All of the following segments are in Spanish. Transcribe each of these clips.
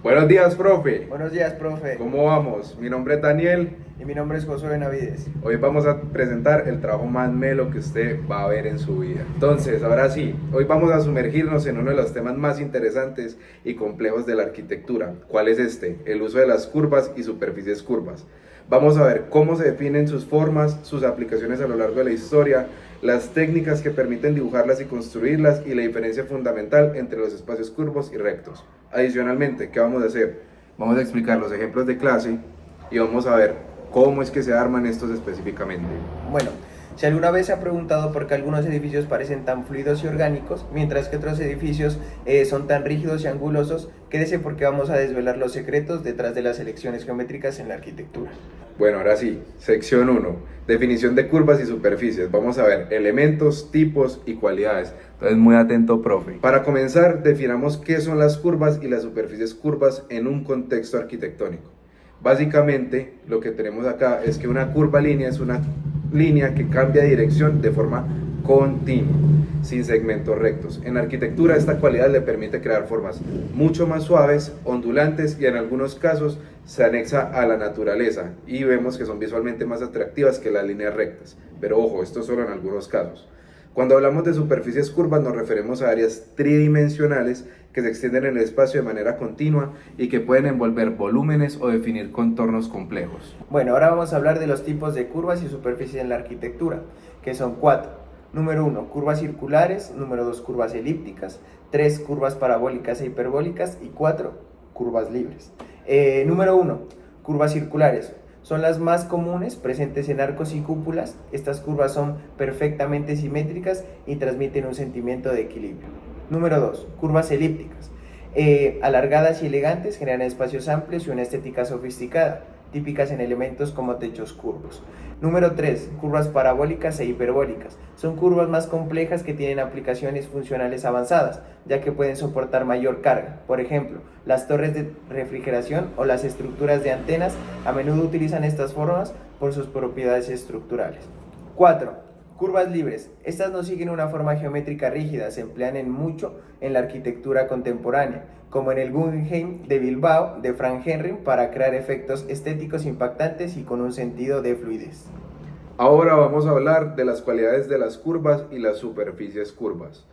Buenos días, profe. Buenos días, profe. ¿Cómo vamos? Mi nombre es Daniel. Y mi nombre es Josué Benavides. Hoy vamos a presentar el trabajo más melo que usted va a ver en su vida. Entonces, ahora sí, hoy vamos a sumergirnos en uno de los temas más interesantes y complejos de la arquitectura. ¿Cuál es este? El uso de las curvas y superficies curvas. Vamos a ver cómo se definen sus formas, sus aplicaciones a lo largo de la historia, las técnicas que permiten dibujarlas y construirlas y la diferencia fundamental entre los espacios curvos y rectos. Adicionalmente, ¿qué vamos a hacer? Vamos a explicar los ejemplos de clase y vamos a ver cómo es que se arman estos específicamente. Bueno, si alguna vez se ha preguntado por qué algunos edificios parecen tan fluidos y orgánicos, mientras que otros edificios son tan rígidos y angulosos, quédese porque vamos a desvelar los secretos detrás de las elecciones geométricas en la arquitectura. Bueno, ahora sí, sección 1, definición de curvas y superficies. Vamos a ver elementos, tipos y cualidades. Entonces, muy atento, profe. Para comenzar, definamos qué son las curvas y las superficies curvas en un contexto arquitectónico. Básicamente, lo que tenemos acá es que una curva línea es una línea que cambia de dirección de forma continua, sin segmentos rectos. En arquitectura, esta cualidad le permite crear formas mucho más suaves, ondulantes y en algunos casos se anexa a la naturaleza y vemos que son visualmente más atractivas que las líneas rectas. Pero ojo, esto solo en algunos casos. Cuando hablamos de superficies curvas nos referimos a áreas tridimensionales que se extienden en el espacio de manera continua y que pueden envolver volúmenes o definir contornos complejos. Bueno, ahora vamos a hablar de los tipos de curvas y superficies en la arquitectura, que son 4. Número 1, curvas circulares. Número 2, curvas elípticas. 3, curvas parabólicas e hiperbólicas. Y 4, curvas libres. Número 1, curvas circulares. Son las más comunes, presentes en arcos y cúpulas. Estas curvas son perfectamente simétricas y transmiten un sentimiento de equilibrio. Número 2, curvas elípticas. Alargadas y elegantes, generan espacios amplios y una estética sofisticada, típicas en elementos como techos curvos. Número 3, curvas parabólicas e hiperbólicas. Son curvas más complejas que tienen aplicaciones funcionales avanzadas, ya que pueden soportar mayor carga. Por ejemplo, las torres de refrigeración o las estructuras de antenas a menudo utilizan estas formas por sus propiedades estructurales. 4. Curvas libres. Estas no siguen una forma geométrica rígida, se emplean mucho en la arquitectura contemporánea, como en el Guggenheim de Bilbao de Frank Gehry, para crear efectos estéticos impactantes y con un sentido de fluidez. Ahora vamos a hablar de las cualidades de las curvas y las superficies curvas.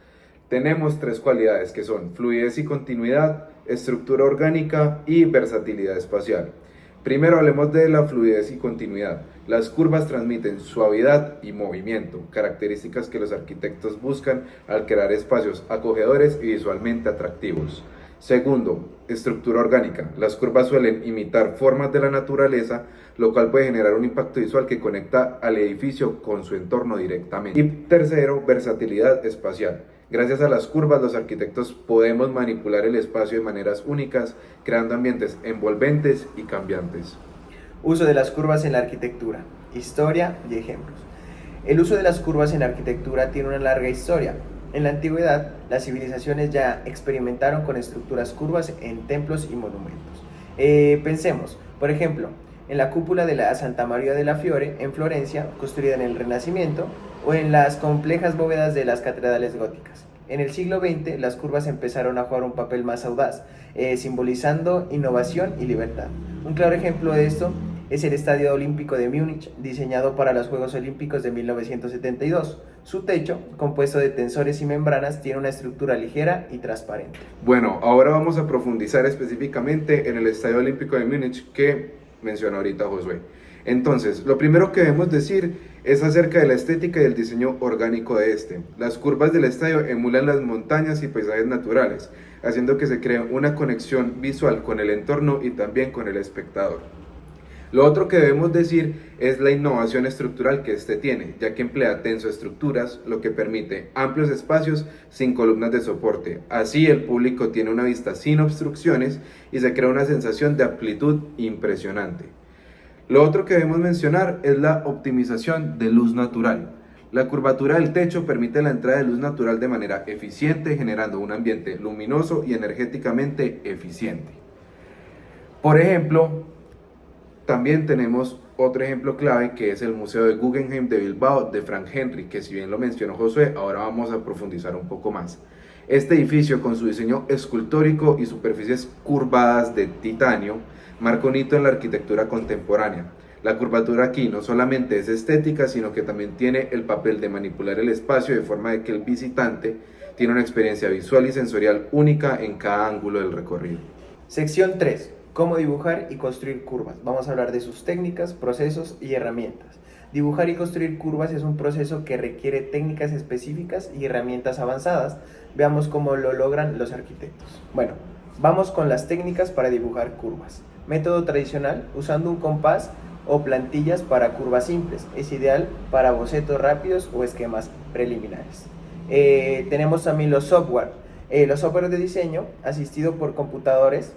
Tenemos tres cualidades que son fluidez y continuidad, estructura orgánica y versatilidad espacial. Primero hablemos de la fluidez y continuidad. Las curvas transmiten suavidad y movimiento, características que los arquitectos buscan al crear espacios acogedores y visualmente atractivos. Segundo, estructura orgánica. Las curvas suelen imitar formas de la naturaleza, lo cual puede generar un impacto visual que conecta al edificio con su entorno directamente. Y tercero, versatilidad espacial. Gracias a las curvas, los arquitectos podemos manipular el espacio de maneras únicas, creando ambientes envolventes y cambiantes. Uso de las curvas en la arquitectura, historia y ejemplos. El uso de las curvas en la arquitectura tiene una larga historia. En la antigüedad, las civilizaciones ya experimentaron con estructuras curvas en templos y monumentos. Pensemos, por ejemplo, en la cúpula de la Santa María de la Fiore, en Florencia, construida en el Renacimiento, o en las complejas bóvedas de las catedrales góticas. En el siglo XX, las curvas empezaron a jugar un papel más audaz, simbolizando innovación y libertad. Un claro ejemplo de esto es el Estadio Olímpico de Múnich, diseñado para los Juegos Olímpicos de 1972. Su techo, compuesto de tensores y membranas, tiene una estructura ligera y transparente. Bueno, ahora vamos a profundizar específicamente en el Estadio Olímpico de Múnich que mencionó ahorita Josué. Entonces, lo primero que debemos decir es acerca de la estética y el diseño orgánico de este. Las curvas del estadio emulan las montañas y paisajes naturales, haciendo que se cree una conexión visual con el entorno y también con el espectador. Lo otro que debemos decir es la innovación estructural que este tiene, ya que emplea tensoestructuras, lo que permite amplios espacios sin columnas de soporte. Así el público tiene una vista sin obstrucciones y se crea una sensación de amplitud impresionante. Lo otro que debemos mencionar es la optimización de luz natural. La curvatura del techo permite la entrada de luz natural de manera eficiente, generando un ambiente luminoso y energéticamente eficiente. Por ejemplo, también tenemos otro ejemplo clave que es el Museo de Guggenheim de Bilbao de Frank Gehry, que si bien lo mencionó Josué, ahora vamos a profundizar un poco más. Este edificio, con su diseño escultórico y superficies curvadas de titanio, marca un hito en la arquitectura contemporánea. La curvatura aquí no solamente es estética, sino que también tiene el papel de manipular el espacio de forma de que el visitante tiene una experiencia visual y sensorial única en cada ángulo del recorrido. Sección 3. Cómo dibujar y construir curvas. Vamos a hablar de sus técnicas, procesos y herramientas. Dibujar y construir curvas es un proceso que requiere técnicas específicas y herramientas avanzadas. Veamos cómo lo logran los arquitectos. Bueno, vamos con las técnicas para dibujar curvas. Método tradicional, usando un compás o plantillas para curvas simples. Es ideal para bocetos rápidos o esquemas preliminares. Tenemos también los software. Los software de diseño asistido por computadores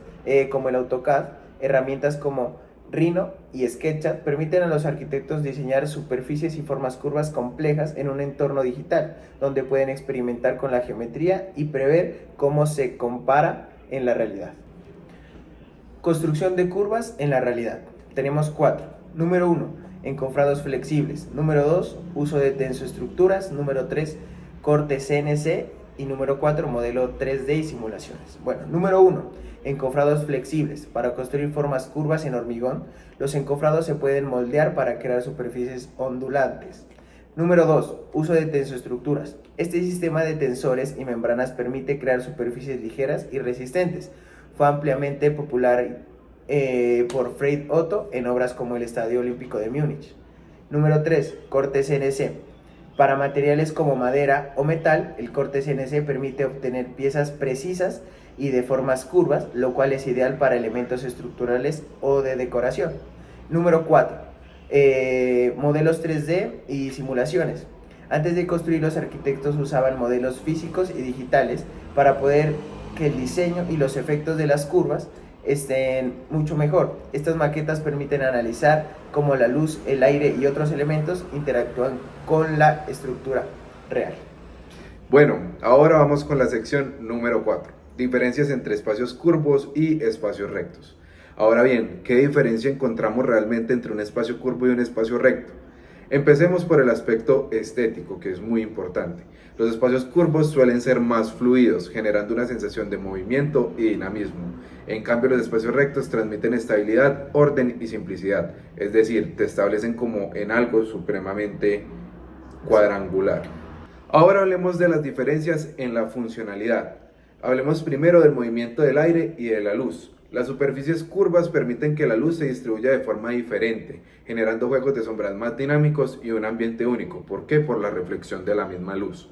como el AutoCAD, herramientas como Rhino y SketchUp permiten a los arquitectos diseñar superficies y formas curvas complejas en un entorno digital, donde pueden experimentar con la geometría y prever cómo se compara en la realidad. Construcción de curvas en la realidad. Tenemos 4. Número 1. Encofrados flexibles. Número 2. Uso de tensoestructuras. Número 3. Corte CNC. Y número 4. Modelo 3D y simulaciones. Bueno, número 1. Encofrados flexibles. Para construir formas curvas en hormigón, los encofrados se pueden moldear para crear superficies ondulantes. Número 2. Uso de tensoestructuras. Este sistema de tensores y membranas permite crear superficies ligeras y resistentes. Fue ampliamente popular por Fred Otto en obras como el Estadio Olímpico de Múnich. Número 3. Corte CNC. Para materiales como madera o metal, el corte CNC permite obtener piezas precisas y de formas curvas, lo cual es ideal para elementos estructurales o de decoración. Número 4. Modelos 3D y simulaciones. Antes de construir, los arquitectos usaban modelos físicos y digitales para poder que el diseño y los efectos de las curvas estén mucho mejor. Estas maquetas permiten analizar cómo la luz, el aire y otros elementos interactúan con la estructura real. Bueno, ahora vamos con la sección número 4. Diferencias entre espacios curvos y espacios rectos. Ahora bien, ¿qué diferencia encontramos realmente entre un espacio curvo y un espacio recto? Empecemos por el aspecto estético, que es muy importante. Los espacios curvos suelen ser más fluidos, generando una sensación de movimiento y dinamismo. En cambio, los espacios rectos transmiten estabilidad, orden y simplicidad, es decir, te establecen como en algo supremamente cuadrangular. Ahora hablemos de las diferencias en la funcionalidad. Hablemos primero del movimiento del aire y de la luz. Las superficies curvas permiten que la luz se distribuya de forma diferente, generando juegos de sombras más dinámicos y un ambiente único. ¿Por qué? Por la reflexión de la misma luz.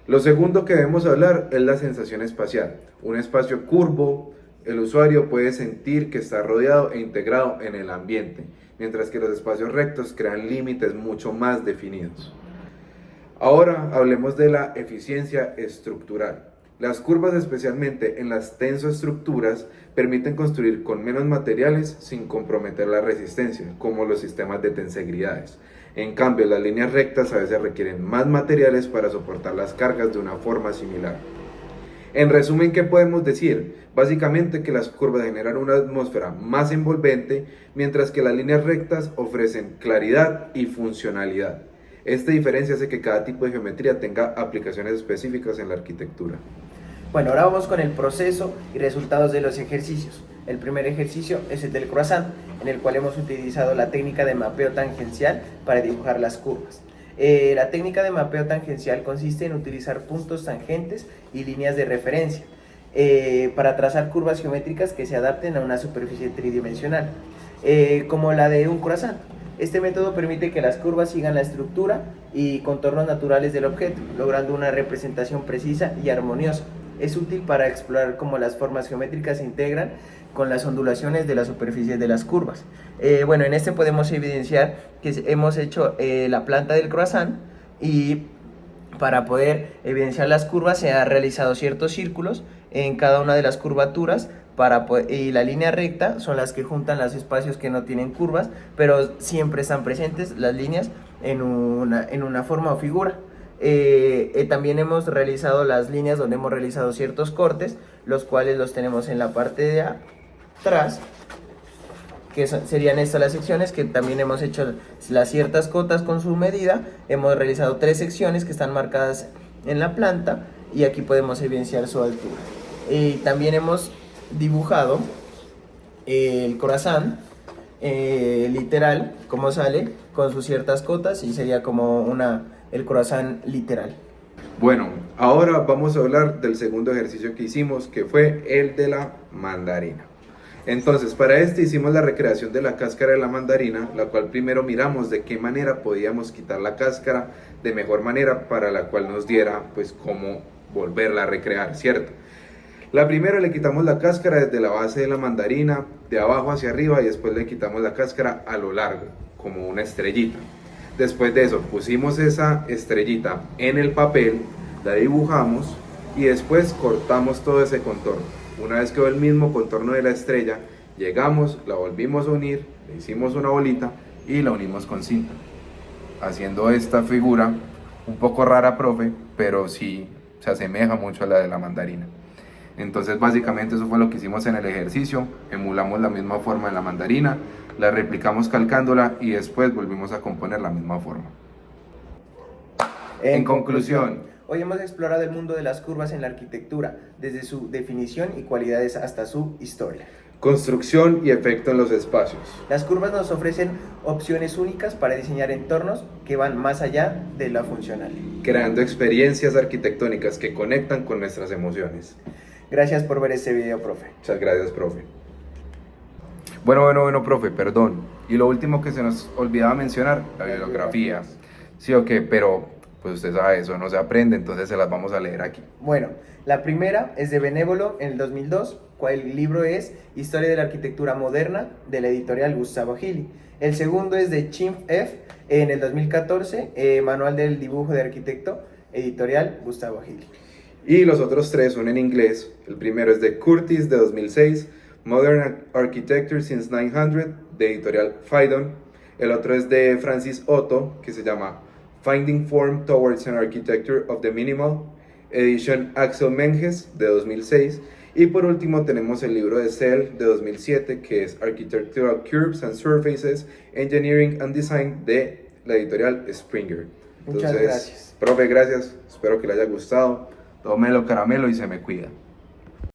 Lo segundo que debemos hablar es la sensación espacial. Un espacio curvo, el usuario puede sentir que está rodeado e integrado en el ambiente, mientras que los espacios rectos crean límites mucho más definidos. Ahora hablemos de la eficiencia estructural. Las curvas, especialmente en las tensoestructuras, permiten construir con menos materiales sin comprometer la resistencia, como los sistemas de tensegridades. En cambio, las líneas rectas a veces requieren más materiales para soportar las cargas de una forma similar. En resumen, ¿qué podemos decir? Básicamente que las curvas generan una atmósfera más envolvente, mientras que las líneas rectas ofrecen claridad y funcionalidad. Esta diferencia hace que cada tipo de geometría tenga aplicaciones específicas en la arquitectura. Bueno, ahora vamos con el proceso y resultados de los ejercicios. El primer ejercicio es el del croissant, en el cual hemos utilizado la técnica de mapeo tangencial para dibujar las curvas. La técnica de mapeo tangencial consiste en utilizar puntos tangentes y líneas de referencia para trazar curvas geométricas que se adapten a una superficie tridimensional, como la de un croissant. Este método permite que las curvas sigan la estructura y contornos naturales del objeto, logrando una representación precisa y armoniosa. Es útil para explorar cómo las formas geométricas se integran con las ondulaciones de las superficies de las curvas. Bueno, en este podemos evidenciar que hemos hecho la planta del croissant, y para poder evidenciar las curvas se han realizado ciertos círculos en cada una de las curvaturas y la línea recta son las que juntan los espacios que no tienen curvas, pero siempre están presentes las líneas en una forma o figura. También hemos realizado las líneas donde hemos realizado ciertos cortes, los cuales los tenemos en la parte de atrás, que serían estas las secciones, que también hemos hecho las ciertas cotas con su medida. Hemos realizado 3 secciones que están marcadas en la planta, y aquí podemos evidenciar su altura. También hemos dibujado el croissant literal, como sale, con sus ciertas cotas, y sería como el croissant literal. Bueno, ahora vamos a hablar del segundo ejercicio que hicimos, que fue el de la mandarina. Entonces, para este hicimos la recreación de la cáscara de la mandarina, la cual primero miramos de qué manera podíamos quitar la cáscara de mejor manera para la cual nos diera, pues, cómo volverla a recrear, ¿cierto? La primera le quitamos la cáscara desde la base de la mandarina, de abajo hacia arriba, y después le quitamos la cáscara a lo largo, como una estrellita. Después de eso pusimos esa estrellita en el papel, la dibujamos y después cortamos todo ese contorno. Una vez quedó el mismo contorno de la estrella, llegamos, la volvimos a unir, le hicimos una bolita y la unimos con cinta, haciendo esta figura un poco rara, profe, pero sí se asemeja mucho a la de la mandarina. Entonces básicamente eso fue lo que hicimos en el ejercicio, emulamos la misma forma de la mandarina, la replicamos calcándola y después volvimos a componer la misma forma. En conclusión, hoy hemos explorado el mundo de las curvas en la arquitectura, desde su definición y cualidades hasta su historia. construcción y efecto en los espacios. Las curvas nos ofrecen opciones únicas para diseñar entornos que van más allá de lo funcional, Creando experiencias arquitectónicas que conectan con nuestras emociones. Gracias por ver este video, profe. Muchas gracias, profe. Bueno, profe, perdón. Y lo último que se nos olvidaba mencionar, la bibliografía. Sí o qué, pero pues usted sabe, eso no se aprende, entonces se las vamos a leer aquí. Bueno, la primera es de Benévolo en el 2002, el libro es Historia de la Arquitectura Moderna, de la editorial Gustavo Gili. El segundo es de Chim F. en el 2014, Manual del Dibujo de Arquitecto, editorial Gustavo Gili. Y los otros tres son en inglés. El primero es de Curtis, de 2006, Modern Architecture Since 900, de editorial Phaidon. El otro es de Francis Otto, que se llama Finding Form Towards an Architecture of the Minimal, edición Axel Menges, de 2006. Y por último tenemos el libro de Cell, de 2007, que es Architectural Curves and Surfaces, Engineering and Design, de la editorial Springer. Muchas gracias. Profe, gracias. Espero que le haya gustado. Tómelo caramelo y se me cuida.